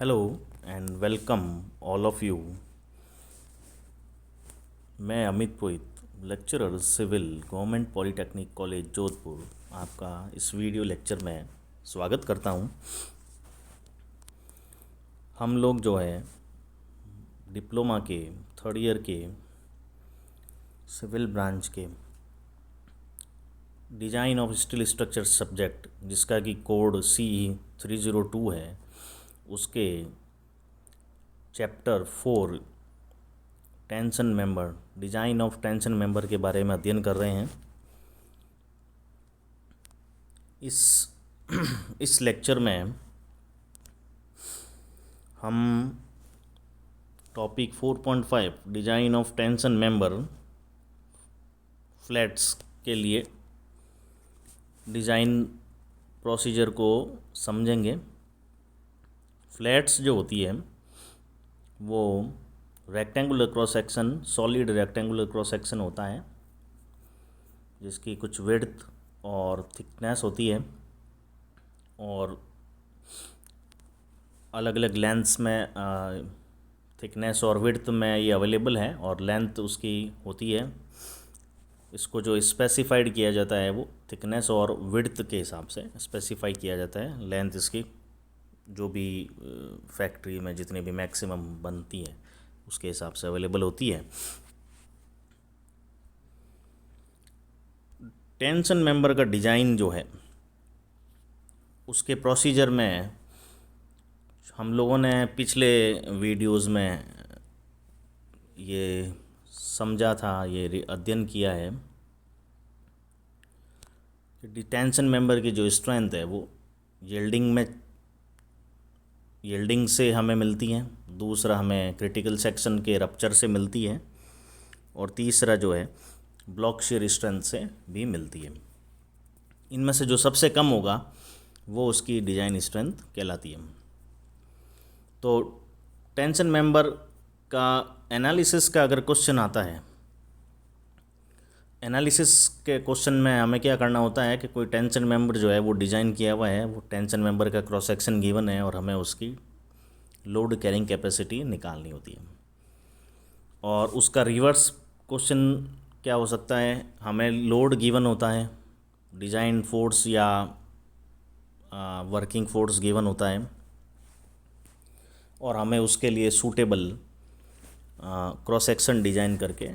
Hello and welcome all of you. मैं Amit Purohit, lecturer civil, government polytechnic college Jodhpur, आपका इस video lecture में स्वागत करता हूं। हम लोग जो है डिप्लोमा के थर्ड ईयर के सिविल ब्रांच के design of steel structure subject, जिसका कि कोड C302 है, उसके chapter 4 tension member, design of tension member के बारे में अध्ययन कर रहे हैं। इस इस लेक्चर में हम topic 4.5 design of tension member flats के लिए डिज़ाइन प्रोसीजर को समझेंगे। फ्लैट्स जो होती है वो rectangular cross section, solid rectangular cross section होता है, जिसकी कुछ विड्थ और थिकनेस होती है और अलग अलग लेंथ्स में थिकनेस और विड्थ में ये अवेलेबल है और लेंथ उसकी होती है। इसको जो स्पेसिफाइड किया जाता है वो थिकनेस और विड्थ के हिसाब से स्पेसिफाई किया जाता है। लेंथ इसकी जो भी फैक्ट्री में जितनी भी मैक्सिमम बनती है उसके हिसाब से अवेलेबल होती है। टेंशन मेंबर का डिज़ाइन जो है उसके प्रोसीजर में हम लोगों ने पिछले वीडियोस में ये समझा था, ये अध्ययन किया है कि टेंशन मेंबर की जो स्ट्रेंथ है वो यील्डिंग से हमें मिलती है, दूसरा हमें क्रिटिकल सेक्शन के रप्चर से मिलती है और तीसरा जो है ब्लॉक शियर स्ट्रेंथ से भी मिलती है। इनमें से जो सबसे कम होगा वो उसकी डिज़ाइन स्ट्रेंथ कहलाती है। तो टेंशन मेंबर का एनालिसिस का अगर क्वेश्चन आता है, एनालिसिस के क्वेश्चन में हमें क्या करना होता है कि कोई टेंशन मेंबर जो है वो डिज़ाइन किया हुआ है, वो टेंशन मेंबर का क्रॉस सेक्शन गिवन है और हमें उसकी लोड कैरिंग कैपेसिटी निकालनी होती है। और उसका रिवर्स क्वेश्चन क्या हो सकता है, हमें लोड गिवन होता है, डिज़ाइन फोर्स या वर्किंग फोर्स गिवन होता है और हमें उसके लिए सूटेबल क्रॉस सेक्शन डिज़ाइन करके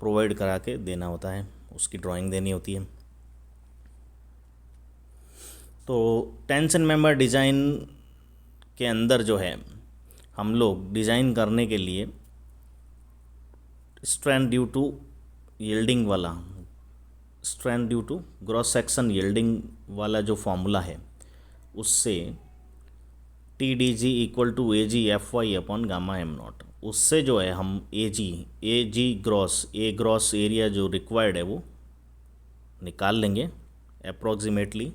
प्रोवाइड करा के देना होता है, उसकी ड्राइंग देनी होती है। तो टेंशन मेंबर डिज़ाइन के अंदर जो है हम लोग डिज़ाइन करने के लिए स्ट्रेंथ ड्यू टू यील्डिंग वाला, strength due to gross section yielding वाला जो फॉर्मूला है उससे TDG equal to AG/FY upon gamma m0, उससे जो है हम AG ग्रॉस एरिया जो रिक्वायर्ड है वो निकाल लेंगे अप्रॉक्सीमेटली,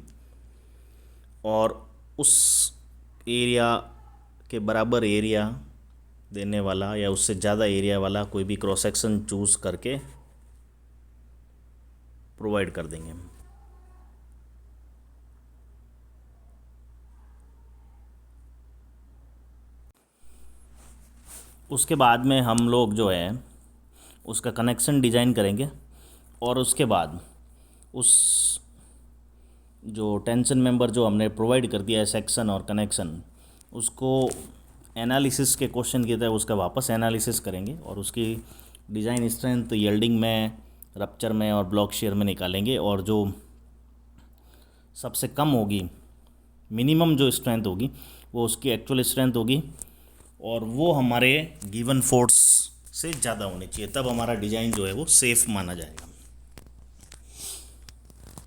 और उस एरिया के बराबर एरिया देने वाला या उससे ज़्यादा एरिया वाला कोई भी क्रॉस सेक्शन चूज़ करके प्रोवाइड कर देंगे। उसके बाद में हम लोग जो है उसका कनेक्शन डिज़ाइन करेंगे और उसके बाद उस जो टेंशन मेंबर जो हमने प्रोवाइड कर दिया है सेक्शन और कनेक्शन, उसको एनालिसिस के क्वेश्चन की तरह उसका वापस एनालिसिस करेंगे और उसकी डिज़ाइन स्ट्रेंथ यील्डिंग में, रप्चर में और ब्लॉक शेयर में निकालेंगे और जो सबसे कम होगी, मिनिमम जो स्ट्रेंथ होगी वो उसकी एक्चुअल स्ट्रेंथ होगी और वो हमारे गिवन फोर्स से ज़्यादा होनी चाहिए, तब हमारा डिज़ाइन जो है वो सेफ़ माना जाएगा।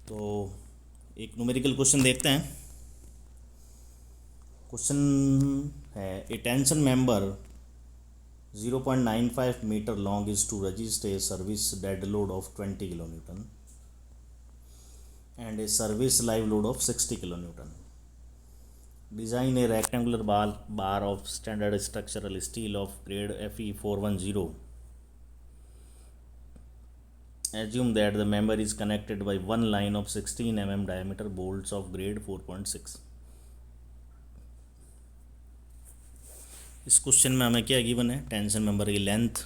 तो एक न्यूमेरिकल क्वेश्चन देखते हैं। क्वेश्चन है, a tension member 0.95 metre long is to resist a service dead load of 20 kilo newton and a service live load of 60 kilo newton. Design a rectangular bar of standard structural steel of grade Fe410. Assume that the member is connected by one line of 16 mm diameter bolts of grade 4.6. इस question में हमें क्या given है, tension member की length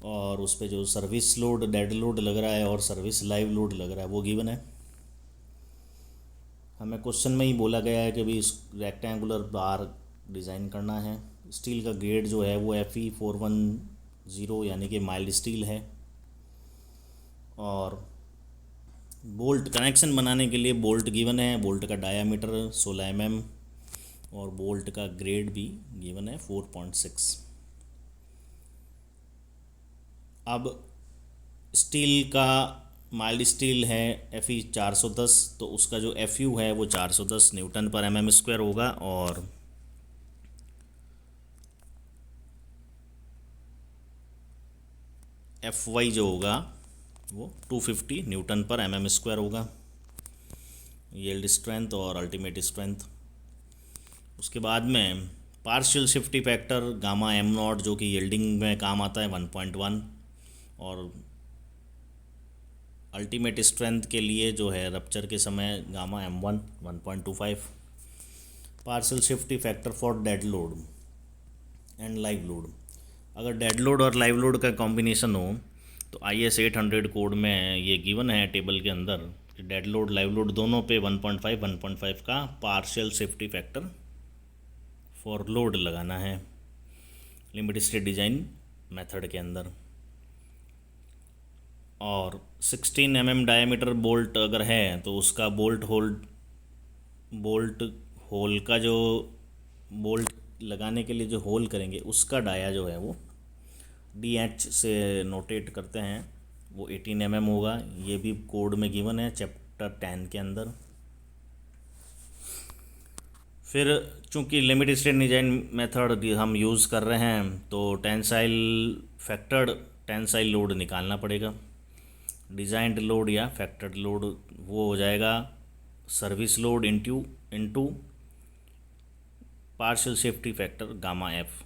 और उस पर जो सर्विस लोड डेड लोड लग रहा है और सर्विस लाइव लोड लग रहा है वो गिवन है। हमें क्वेश्चन में ही बोला गया है कि भी इस रेक्टेंगुलर बार डिज़ाइन करना है। स्टील का ग्रेड जो है वो Fe410 यानी कि माइल्ड स्टील है। और बोल्ट कनेक्शन बनाने के लिए बोल्ट गिवन है, बोल्ट का डायामीटर 16 mm और बोल्ट का ग्रेड भी गिवन है 4.6। अब स्टील का माइल्ड स्टील है Fe410, तो उसका जो Fu है वो 410 न्यूटन पर mm² होगा और Fy जो होगा वो 250 न्यूटन पर mm² होगा, यील्ड स्ट्रेंथ और अल्टीमेट स्ट्रेंथ। उसके बाद में partial safety factor gamma m0 जो कि यील्डिंग में काम आता है 1.1 और अल्टीमेट स्ट्रेंथ के लिए जो है रप्चर के समय gamma m1 1.25। Partial safety factor for dead load and live load, अगर डेड लोड और लाइव लोड का कॉम्बिनेशन हो तो IS 800 कोड में ये गिवन है टेबल के अंदर कि डेड लोड लाइव लोड दोनों पे 1.5 का partial safety factor for load लगाना है लिमिट स्टेट डिज़ाइन मेथड के अंदर। और 16 mm डायमीटर बोल्ट अगर है तो उसका बोल्ट होल का जो बोल्ट लगाने के लिए जो होल करेंगे उसका डाया जो है वो DH से नोटेट करते हैं, वो 18 mm होगा। ये भी कोड में गिवन है चैप्टर 10 के अंदर। फिर चूंकि लिमिट स्टेट डिज़ाइन मेथड हम यूज़ कर रहे हैं तो टेंसाइल लोड निकालना पड़ेगा। डिज़ाइंड लोड या फैक्टर्ड लोड वो हो जाएगा service load into partial safety factor gamma F।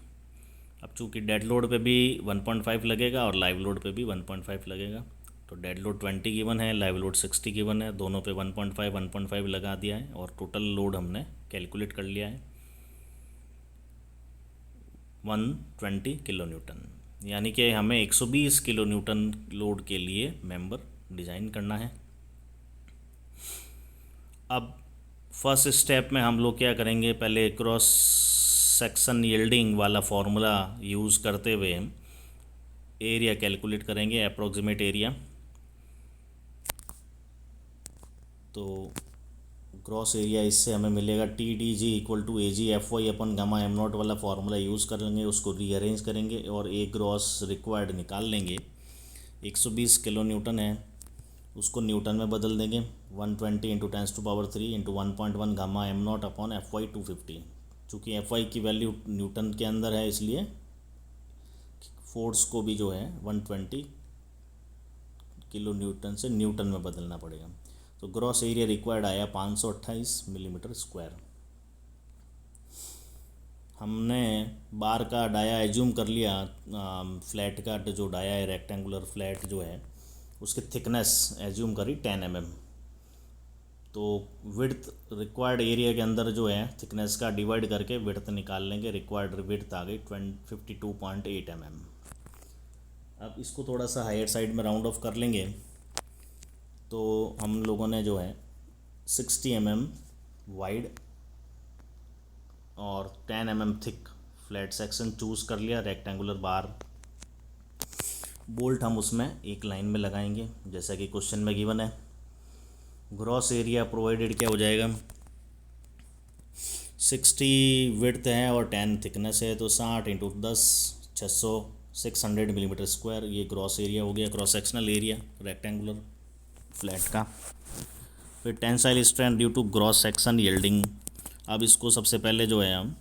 अब चूंकि डेड लोड पे भी 1.5 लगेगा और लाइव लोड पे भी 1.5 लगेगा, तो डेड लोड 20 गिवन है, लाइव लोड 60 गिवन है, दोनों पे 1.5 लगा दिया है और टोटल लोड हमने कैलकुलेट कर लिया है 120 किलो न्यूटन, यानी कि हमें 120 किलो न्यूटन लोड के लिए मेंबर डिज़ाइन करना है। अब फर्स्ट स्टेप में हम लोग क्या करेंगे, पहले क्रॉस सेक्शन यील्डिंग वाला फॉर्मूला यूज़ करते हुए एरिया कैलकुलेट करेंगे, अप्रोक्सीमेट एरिया। तो ग्रॉस एरिया इससे हमें मिलेगा TDG = AG Fy / gamma m0 वाला फार्मूला यूज़ कर लेंगे, उसको रीअरेंज करेंगे और एक ग्रॉस रिक्वायर्ड निकाल लेंगे। 120 किलो न्यूटन है, उसको न्यूटन में बदल देंगे 120 × 10³ × 1.1 गामा m0 / Fy 250। चूँकि Fy की वैल्यू न्यूटन के अंदर है इसलिए फोर्स को भी जो है 120 किलो न्यूटन से न्यूटन में बदलना पड़ेगा। तो ग्रॉस एरिया रिक्वायर्ड आया 528 mm²। हमने बार का डाया एज्यूम कर लिया, फ्लैट का जो डाया है रेक्टेंगुलर फ्लैट जो है उसकी थिकनेस एज्यूम करी 10 mm। तो विड्थ रिक्वायर्ड एरिया के अंदर जो है थिकनेस का डिवाइड करके विड्थ निकाल लेंगे, रिक्वायर्ड विड्थ आ गई 52.8 mm। अब इसको थोड़ा सा हायर साइड में राउंड ऑफ कर लेंगे तो हम लोगों ने जो है 60 mm वाइड और 10 mm thick flat section choose कर लिया रेक्टेंगुलर बार। बोल्ट हम उसमें एक लाइन में लगाएंगे जैसा कि क्वेश्चन में गिवन है। ग्रॉस एरिया प्रोवाइडेड क्या हो जाएगा, 60 विड्थ है और 10 थिकनेस है, तो 60 × 10 600 mm²। ये ग्रॉस एरिया हो गया, cross sectional area rectangular flat का। फिर tensile strength due to gross section yielding. अब इसको सबसे पहले जो है हम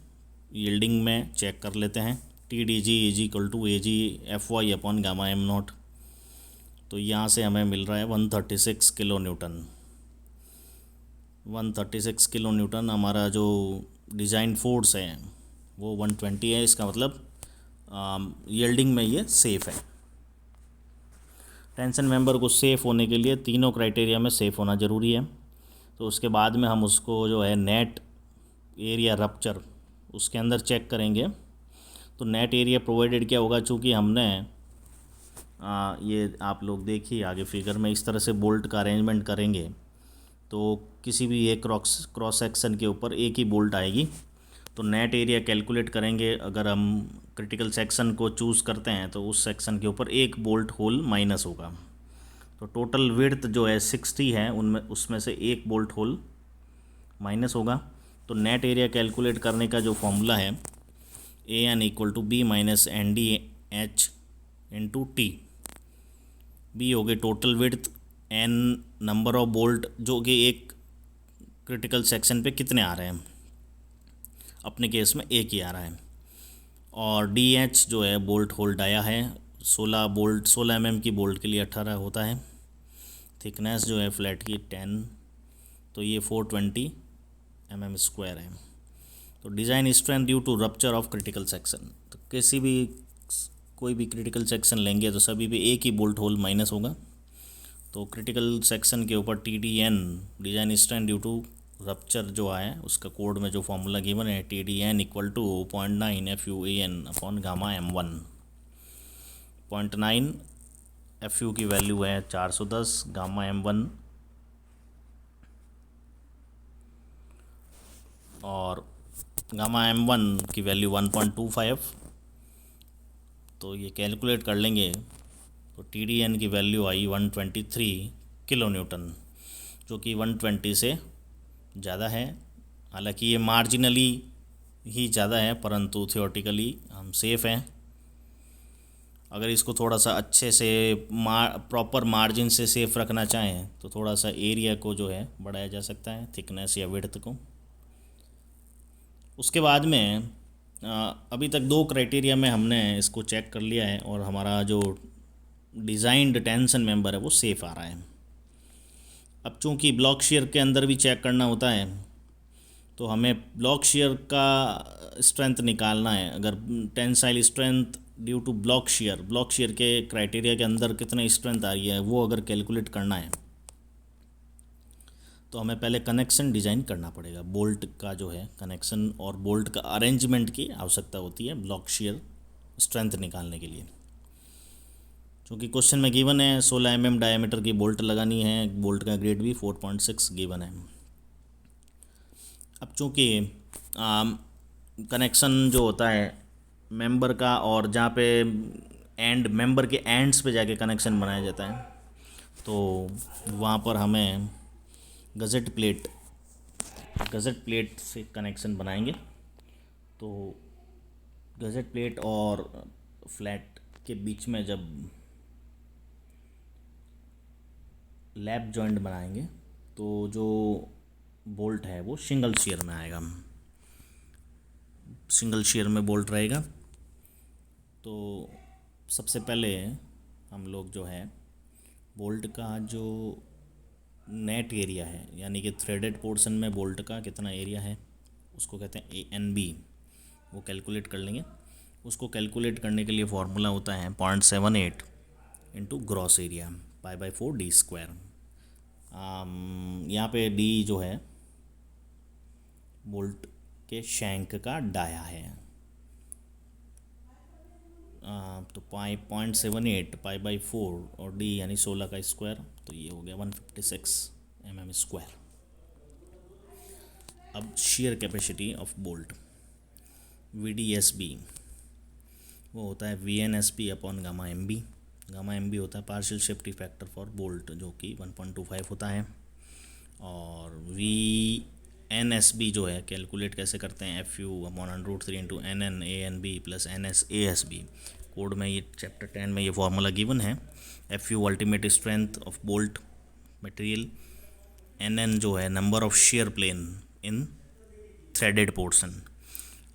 यील्डिंग में चेक कर लेते हैं। TDG = AG Fy / gamma m0। तो यहाँ से हमें मिल रहा है 136 किलो न्यूटन। 136 किलो न्यूटन हमारा जो डिज़ाइन फोर्स है वो 120 है। इसका मतलब यील्डिंग में ये सेफ़ है। टेंशन मेंबर को सेफ़ होने के लिए तीनों क्राइटेरिया में सेफ़ होना ज़रूरी है। तो उसके बाद में हम उसको जो है नेट एरिया रप्चर उसके अंदर चेक करेंगे तो नेट एरिया प्रोवाइडेड क्या होगा, चूँकि हमने ये आप लोग देखिए आगे फिगर में इस तरह से बोल्ट का अरेंजमेंट करेंगे तो किसी भी एक क्रॉस सेक्शन के ऊपर एक ही बोल्ट आएगी। तो नेट एरिया कैलकुलेट करेंगे, अगर हम क्रिटिकल सेक्शन को चूज़ करते हैं तो उस सेक्शन के ऊपर एक बोल्ट होल माइनस होगा। तो टोटल विड्थ जो है 60 है, उनमें उसमें से एक बोल्ट होल माइनस होगा। तो नेट एरिया कैलकुलेट करने का जो फॉर्मूला है AN equal to B minus NDH into T. B हो गई total width, N number of bolt जो कि एक क्रिटिकल सेक्शन पे कितने आ रहे हैं, अपने केस में एक ही आ रहा है, और DH जो है बोल्ट होल्ड आया है 16 बोल्ट, 16 mm की बोल्ट के लिए 18 होता है। थिकनेस जो है फ्लैट की 10, तो ये 420 mm स्क्वायर है। तो design strength due to rupture of critical section, तो किसी भी कोई भी क्रिटिकल सेक्शन लेंगे तो सभी पे एक ही बोल्ट होल माइनस होगा। तो क्रिटिकल सेक्शन के ऊपर TDN design strength due to rupture जो आया उसका कोड में जो फॉर्मूला गिवन है TDN equal to 0.9 FUAN upon gamma M1। 0.9 FU की वैल्यू है 410, गामा M1 और गामा M1 की वैल्यू 1.25। तो ये कैलकुलेट कर लेंगे तो TDN की वैल्यू आई 123 किलो न्यूटन, जो कि 120 से ज़्यादा है। हालांकि ये मार्जिनली ही ज़्यादा है, परंतु थियोरेटिकली हम सेफ़ हैं। अगर इसको थोड़ा सा अच्छे से प्रॉपर मार्जिन से सेफ रखना चाहें तो थोड़ा सा एरिया को जो है बढ़ाया जा सकता है, थिकनेस या विड्थ को। उसके बाद में अभी तक 2 क्राइटेरिया में हमने इसको चेक कर लिया है और हमारा जो डिज़ाइंड टेंशन मेंबर है वो सेफ़ आ रहा है। अब चूंकि ब्लॉक शेयर के अंदर भी चेक करना होता है तो हमें ब्लॉक शेयर का स्ट्रेंथ निकालना है। अगर tensile strength due to block shear के क्राइटेरिया के अंदर कितने स्ट्रेंथ आ रही है वो अगर कैलकुलेट करना है तो हमें पहले कनेक्शन डिज़ाइन करना पड़ेगा। बोल्ट का जो है कनेक्शन और बोल्ट का अरेंजमेंट की आवश्यकता होती है ब्लॉक शेयर स्ट्रेंथ निकालने के लिए। क्योंकि क्वेश्चन में गिवन है 16 mm डायमीटर की बोल्ट लगानी है, बोल्ट का ग्रेड भी 4.6 गिवन है। अब चूँकि कनेक्शन जो होता है मेंबर का और जहाँ पे एंड मेंबर के एंड्स पे जाके कनेक्शन बनाया जाता है तो वहाँ पर हमें गज़ेट प्लेट से कनेक्शन बनाएंगे। तो गज़ेट प्लेट और फ्लैट के बीच में जब लैप जॉइंट बनाएंगे तो जो बोल्ट है वो सिंगल शेयर में आएगा, सिंगल शेयर में बोल्ट रहेगा। तो सबसे पहले हम लोग जो है बोल्ट का जो नेट एरिया है यानी कि थ्रेडेड पोर्शन में बोल्ट का कितना एरिया है उसको कहते हैं ANB, वो कैलकुलेट कर लेंगे। उसको कैलकुलेट करने के लिए फॉर्मूला होता है 0.78 इंटू ग्रॉस एरिया π/4 d²। यहाँ पे D जो है बोल्ट के शैंक का डाया है। तो 0.78 π/4 और D यानी 16 का स्क्वायर, तो ये हो गया 156 mm स्क्वायर। अब share capacity of bolt VDSB वो होता है VNSP upon gamma MB। Gamma MB होता है partial safety factor for bolt जो कि 1.25 होता है। और VNSB जो है कैलकुलेट कैसे करते हैं FU upon √3 into NN ANB plus NS ASB। Code में ये चैप्टर 10 में ये फार्मूला गिवन है। FU ultimate strength of bolt material, NN जो है number of shear plane in threaded portion,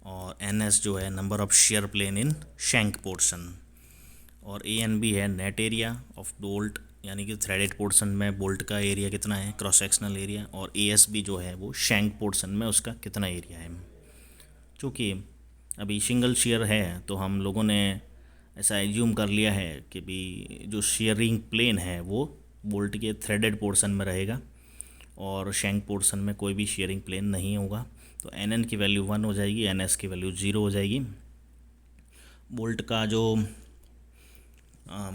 और NS जो है number of shear plane in shank portion, और ANB है नेट एरिया ऑफ बोल्ट यानी कि थ्रेडेड पोर्शन में बोल्ट का एरिया कितना है क्रॉस सेक्शनल एरिया, और ASB जो है वो शैंक पोर्शन में उसका कितना एरिया है। चूँकि अभी सिंगल शेयर है तो हम लोगों ने ऐसा एज्यूम कर लिया है कि भी जो शेयरिंग प्लेन है वो बोल्ट के थ्रेडेड पोर्शन में रहेगा और शैंक पोर्शन में कोई भी शेयरिंग प्लेन नहीं होगा। तो एन एन की वैल्यू 1 हो जाएगी, एन एस की वैल्यू 0 हो जाएगी। बोल्ट का जो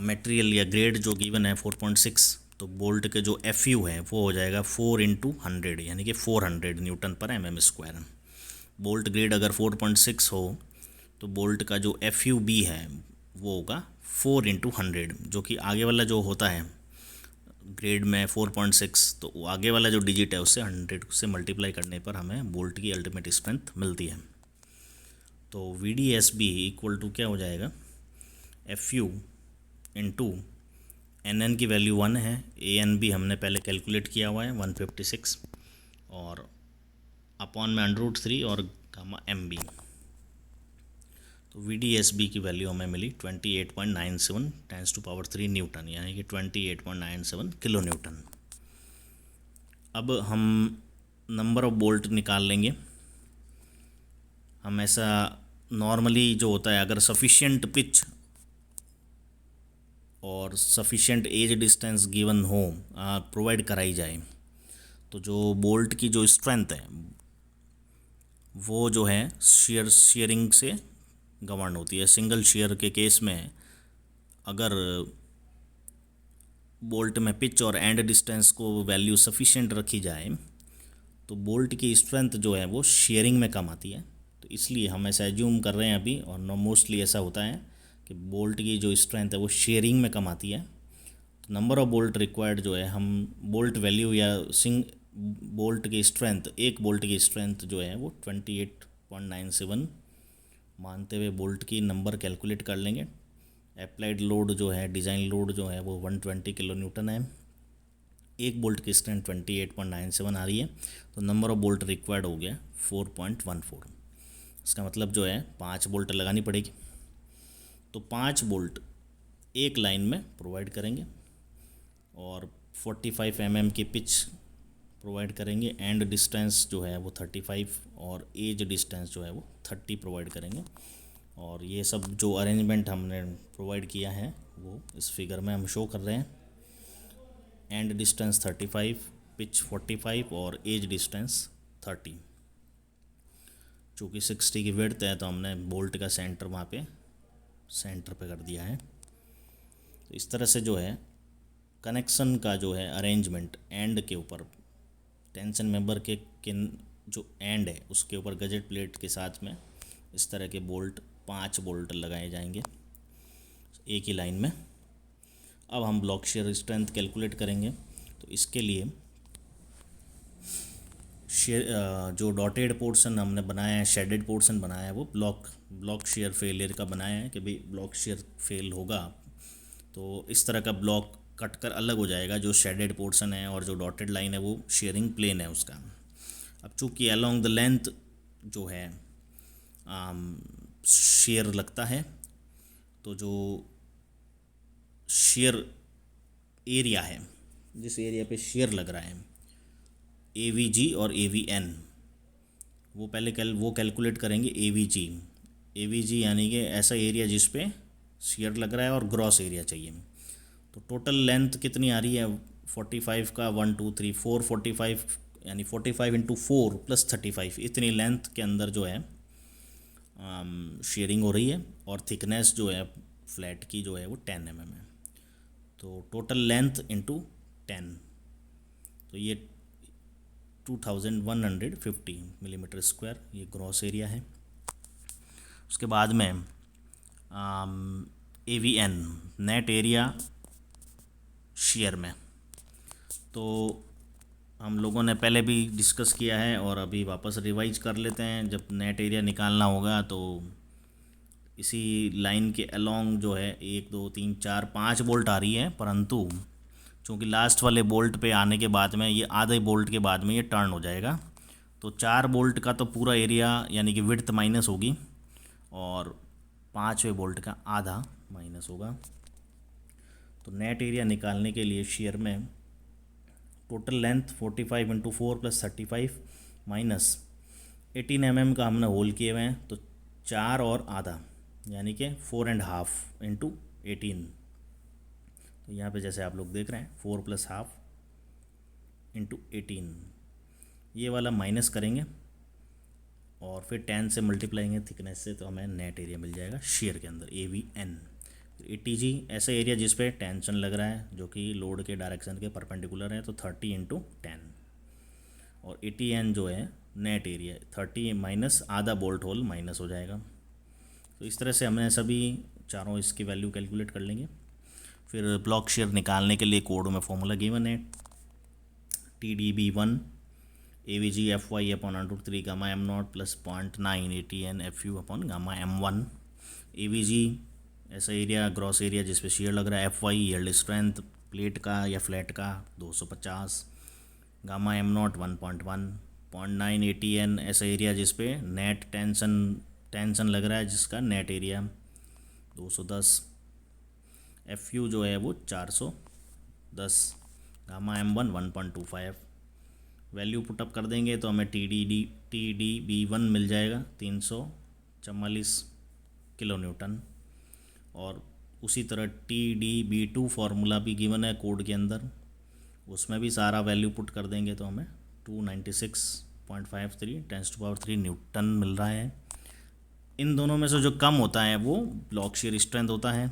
मटेरियल या ग्रेड जो गिवन है 4.6, तो बोल्ट के जो एफ यू है वो हो जाएगा 4 × 100 यानी कि 400 न्यूटन पर M M square. Bolt grade अगर 4.6 हो तो बोल्ट का जो एफ यू बी है वो होगा 4 × 100, जो कि आगे वाला जो होता है ग्रेड में 4.6, तो वो आगे वाला जो डिजिट है उससे 100 से मल्टीप्लाई करने पर हमें बोल्ट की अल्टीमेट स्ट्रेंथ मिलती है। तो V D S B equal to क्या हो जाएगा, F U into N N की वैल्यू 1 है, ए एन बी हमने पहले कैलकुलेट किया हुआ है 156, और अपॉन में √3 और गामा एम बी। तो वी डी एस बी की वैल्यू हमें मिली 28.97 10⁻³ न्यूटन, यानी कि 28.97 किलो न्यूटन। अब हम नंबर ऑफ बोल्ट निकाल लेंगे। हम ऐसा नॉर्मली जो होता है, अगर सफिशिएंट पिच और सफिशिएंट एज डिस्टेंस गिवन हो, प्रोवाइड कराई जाए, तो जो बोल्ट की जो स्ट्रेंथ है वो जो है शेयरिंग से गवर्न होती है। सिंगल शेयर के केस में अगर बोल्ट में पिच और एंड डिस्टेंस को वैल्यू सफिशिएंट रखी जाए तो बोल्ट की स्ट्रेंथ जो है वो शेयरिंग में कम आती है। तो इसलिए हम ऐसा एज्यूम कर रहे हैं अभी, और मोस्टली ऐसा होता है कि बोल्ट की जो स्ट्रेंथ है वो शेयरिंग में कम आती है। तो नंबर ऑफ बोल्ट रिक्वायर्ड जो है, हम बोल्ट वैल्यू या बोल्ट की स्ट्रेंथ, एक बोल्ट की स्ट्रेंथ जो है वो 28.97 मानते हुए बोल्ट की नंबर कैलकुलेट कर लेंगे। अप्लाइड लोड जो है, डिज़ाइन लोड जो है वो 120 किलो न्यूटन है। एक बोल्ट की स्ट्रेंथ 28.97 आ रही है, तो नंबर ऑफ बोल्ट रिक्वायर्ड हो गया 4.14। इसका मतलब जो है 5 बोल्ट लगानी पड़ेगी। तो 5 बोल्ट एक लाइन में प्रोवाइड करेंगे और 45 mm की पिच प्रोवाइड करेंगे। एंड डिस्टेंस जो है वो 35 और एज डिस्टेंस जो है वो 30 प्रोवाइड करेंगे। और ये सब जो अरेंजमेंट हमने प्रोवाइड किया है वो इस फिगर में हम शो कर रहे हैं। एंड डिस्टेंस 35, पिच 45 और एज डिस्टेंस 30। चूँकि 60 की विड्थ है तो हमने बोल्ट का सेंटर वहाँ पे सेंटर पे कर दिया है। तो इस तरह से जो है कनेक्शन का जो है अरेंजमेंट एंड के ऊपर, टेंशन मेंबर के किन जो एंड है उसके ऊपर गजेट प्लेट के साथ में इस तरह के बोल्ट 5 बोल्ट लगाए जाएंगे एक ही लाइन में। अब हम ब्लॉक शेयर स्ट्रेंथ कैलकुलेट करेंगे। तो इसके लिए जो डॉटेड पोर्शन हमने बनाया है, शेडेड पोर्शन बनाया है, वो ब्लॉक शेयर फेलियर का बनाया है कि भाई ब्लॉक शेयर फेल होगा तो इस तरह का ब्लॉक कट कर अलग हो जाएगा जो शेडेड पोर्शन है, और जो डॉटेड लाइन है वो शेयरिंग प्लेन है उसका। अब चूँकि अलोंग द लेंथ जो है शेयर लगता है, तो जो शेयर एरिया है, जिस एरिया पे शेयर लग रहा है, AVG और AVN, वो पहले वो कैलकुलेट करेंगे। AVG यानी कि ऐसा एरिया जिस पे शेयर लग रहा है और ग्रॉस एरिया चाहिए। तो टोटल लेंथ कितनी आ रही है 45 का 1 2 3 4 45, यानी 45 × 4 + 35, इतनी लेंथ के अंदर जो है शेयरिंग हो रही है। और थिकनेस जो है फ्लैट की जो है वो 10 mm है। तो टोटल लेंथ इंटू 10, तो ये 2150 मिलीमीटर स्क्वायर ये ग्रॉस एरिया है। उसके बाद में AVN नेट एरिया शेयर में, तो हम लोगों ने पहले भी डिस्कस किया है और अभी वापस रिवाइज कर लेते हैं। जब नेट एरिया निकालना होगा तो इसी लाइन के अलोंग जो है 1 2 3 4 5 बोल्ट आ रही है, परंतु चूँकि लास्ट वाले बोल्ट पे आने के बाद में ये आधे बोल्ट के बाद में ये टर्न हो जाएगा, तो 4 बोल्ट का तो पूरा एरिया यानी कि विड्थ माइनस होगी और 5वें बोल्ट का आधा माइनस होगा। तो नेट एरिया निकालने के लिए शेयर में टोटल लेंथ 45 × 4 + 35 माइनस 18 mm का हमने होल किए हुए हैं, तो 4 और आधा यानी कि 4.5 × 18। तो यहाँ पे जैसे आप लोग देख रहे हैं 4 + ½ × 18, ये वाला माइनस करेंगे और फिर 10 से मल्टीप्लाई थिकनेस से, तो हमें नेट एरिया मिल जाएगा शेयर के अंदर AVN। ATG ऐसा एरिया जिस पे टेंशन लग रहा है जो कि लोड के डायरेक्शन के परपेंडिकुलर है, तो 30 × 10। और ATN जो है नेट एरिया 30 माइनस आधा बोल्ट होल माइनस हो जाएगा। तो इस तरह से हमने सभी चारों इसकी वैल्यू कैलकुलेट कर लेंगे। फिर ब्लॉक शेयर निकालने के लिए कोड में फॉर्मूला गिवन है, TDB1 AVG FY upon √3 gamma M0 plus 0.9 ATN FU upon gamma M1। AVG ऐसा एरिया ग्रॉस एरिया जिस पे शेयर लग रहा है, FY यील्ड स्ट्रेंथ प्लेट का या फ्लैट का 250, गामा M0 1.1, 0.9 ATN ऐसा एरिया जिस पे नेट टेंशन लग रहा है जिसका नेट एरिया 210, FU जो है वो 410, गामा M1 1.25। वैल्यू पुटअप कर देंगे तो हमें TDB1 मिल जाएगा 344 किलो न्यूटन। और उसी तरह TDB2 फार्मूला भी गिवन है कोड के अंदर, उसमें भी सारा वैल्यू पुट कर देंगे तो हमें 296.53 × 10⁻³ न्यूटन मिल रहा है। इन दोनों में से जो कम होता है वो ब्लॉक शेयर स्ट्रेंथ होता है,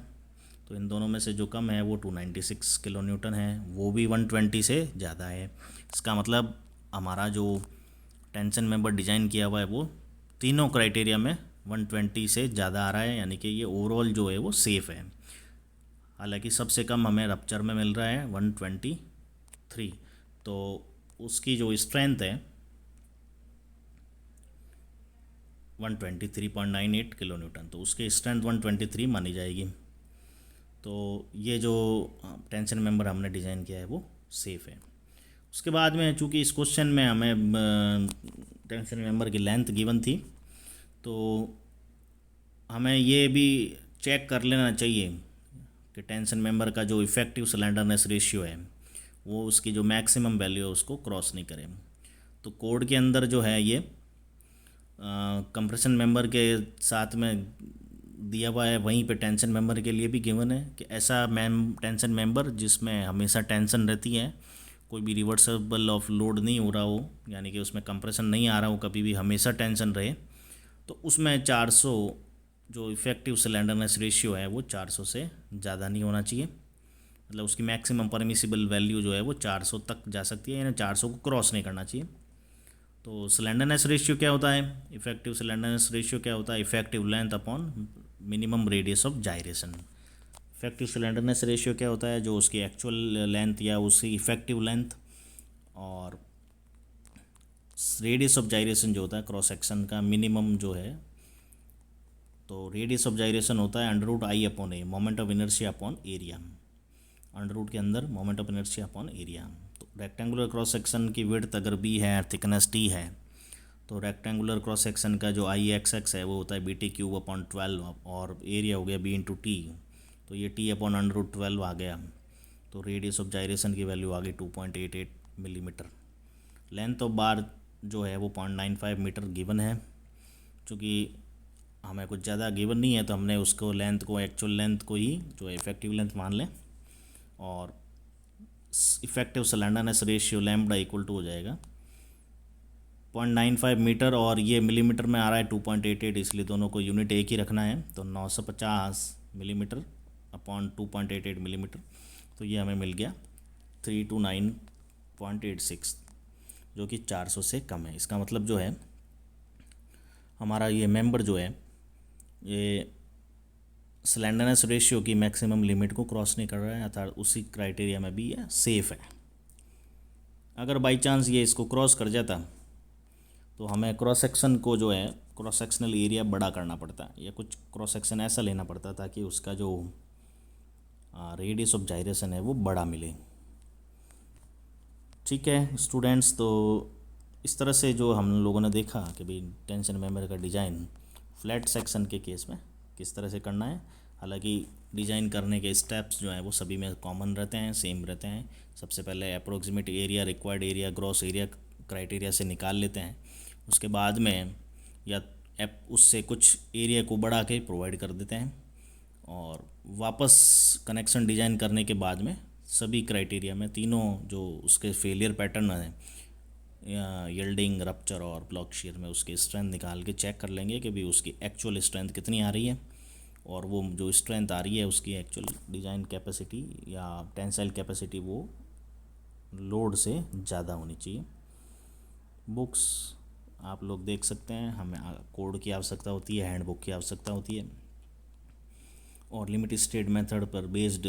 तो इन दोनों में से जो कम है वो 296 किलो न्यूटन है, वो भी 120 से ज़्यादा है। इसका मतलब हमारा जो टेंशन मेंबर डिज़ाइन किया हुआ है वो तीनों क्राइटेरिया में 120 से ज़्यादा आ रहा है, यानी कि ये ओवरऑल जो है वो सेफ़ है। हालांकि सबसे कम हमें रप्चर में मिल रहा है 123, तो उसकी जो स्ट्रेंथ है 123.98 किलो न्यूटन, तो उसकी स्ट्रेंथ 123 मानी जाएगी। तो ये जो टेंशन मेंबर हमने डिज़ाइन किया है वो सेफ़ है। उसके बाद में चूँकि इस क्वेश्चन में हमें टेंशन मेंबर की लेंथ गिवन थी, तो हमें ये भी चेक कर लेना चाहिए कि टेंशन मेंबर का जो इफ़ेक्टिव स्लेंडरनेस रेशियो है वो उसकी जो मैक्सिमम वैल्यू है उसको क्रॉस नहीं करे। तो कोड के अंदर जो है ये कंप्रेशन मेंबर के साथ में दिया हुआ है, वहीं पे टेंशन मेंबर के लिए भी गिवन है कि ऐसा टेंशन मेंबर जिसमें हमेशा टेंशन रहती है, कोई भी रिवर्सेबल ऑफ लोड नहीं हो रहा हो, यानी कि उसमें कंप्रेशन नहीं आ रहा हो कभी भी, हमेशा टेंशन रहे, तो उसमें 400 जो इफ़ेक्टिव स्लेंडरनेस रेशियो है वो 400 से ज़्यादा नहीं होना चाहिए। मतलब उसकी मैक्सिमम परमिसिबल वैल्यू जो है वो 400 तक जा सकती है, यानी 400 को क्रॉस नहीं करना चाहिए। तो स्लेंडरनेस रेशियो क्या होता है, इफ़ेक्टिव स्लेंडरनेस रेशियो क्या होता है, effective length upon minimum radius of gyration. Effective slenderness ratio क्या होता है, जो उसकी एक्चुअल लेंथ या उसकी इफ़ेक्टिव लेंथ, और रेडियस ऑफ जायरेशन जो होता है क्रॉस सेक्शन का मिनिमम जो है, तो रेडियस ऑफ जायरेशन होता है √I upon A, moment of inertia upon area, under के अंदर moment of inertia upon area. तो रेक्टेंगुलर क्रॉस सेक्शन की विड्थ अगर b है, थिकनेस t है, तो रेक्टेंगुलर क्रॉस सेक्शन का जो IXX है वो होता है BT³ अपॉन 12, और एरिया हो गया b × t, तो ये t अपॉन √12 आ गया। तो रेडियस ऑफ जायरेशन की वैल्यू आ गई 2.88 मिलीमीटर। लेंथ ऑफ बार जो है वो 0.95 मीटर गिवन है। चूँकि हमें कुछ ज़्यादा गिवन नहीं है तो हमने उसको लेंथ को, एक्चुअल लेंथ को ही जो इफ़ेक्टिव लेंथ मान लें, और effective slenderness ratio lambda equal to हो जाएगा 0.95 मीटर, और ये मिलीमीटर में आ रहा है 2.88, इसलिए दोनों को यूनिट एक ही रखना है। तो 950 मिलीमीटर अपॉन 2.88 मिलीमीटर, तो ये हमें मिल गया 329.86, जो कि 400 से कम है। इसका मतलब जो है हमारा ये मेंबर जो है ये स्लेंडरनेस रेशियो की मैक्सिमम लिमिट को क्रॉस नहीं कर रहा है, अर्थात उसी क्राइटेरिया में भी ये सेफ़ है। अगर बाई चांस ये इसको क्रॉस कर जाता तो हमें क्रॉस सेक्शन को जो है क्रॉस सेक्शनल एरिया बड़ा करना पड़ता, या कुछ क्रॉस सेक्शन ऐसा लेना पड़ता ताकि उसका जो रेडियस ऑफ जायरेशन है वो बड़ा मिले। ठीक है स्टूडेंट्स, तो इस तरह से जो हम लोगों ने देखा कि भाई टेंशन मेंबर का डिज़ाइन फ्लैट सेक्शन के केस में किस तरह से करना है। हालांकि डिज़ाइन करने के स्टेप्स जो हैं वो सभी में कॉमन रहते हैं, सेम रहते हैं। सबसे पहले approximate area, required area, gross area criteria से निकाल लेते हैं। उसके बाद में या उससे कुछ एरिया को बढ़ा के प्रोवाइड कर देते हैं, और वापस कनेक्शन डिज़ाइन करने के बाद में सभी क्राइटेरिया में तीनों जो उसके फेलियर पैटर्न हैं यील्डिंग, रप्चर और ब्लॉक शेयर में उसकी स्ट्रेंथ निकाल के चेक कर लेंगे कि भी उसकी एक्चुअल स्ट्रेंथ कितनी आ रही है, और वो जो स्ट्रेंथ आ रही है उसकी एक्चुअल डिज़ाइन कैपेसिटी या टेंसाइल कैपेसिटी वो लोड से ज़्यादा होनी चाहिए। बुक्स आप लोग देख सकते हैं, हमें कोड की आवश्यकता होती है, हैंडबुक की आवश्यकता होती है, और लिमिटेड स्टेट मेथड पर बेस्ड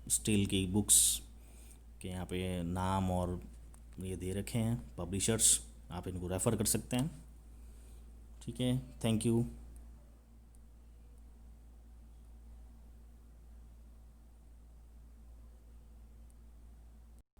स्टील की बुक्स के यहाँ पे नाम और ये दे रखे हैं पब्लिशर्स, आप इनको रेफ़र कर सकते हैं। ठीक है, थैंक यू।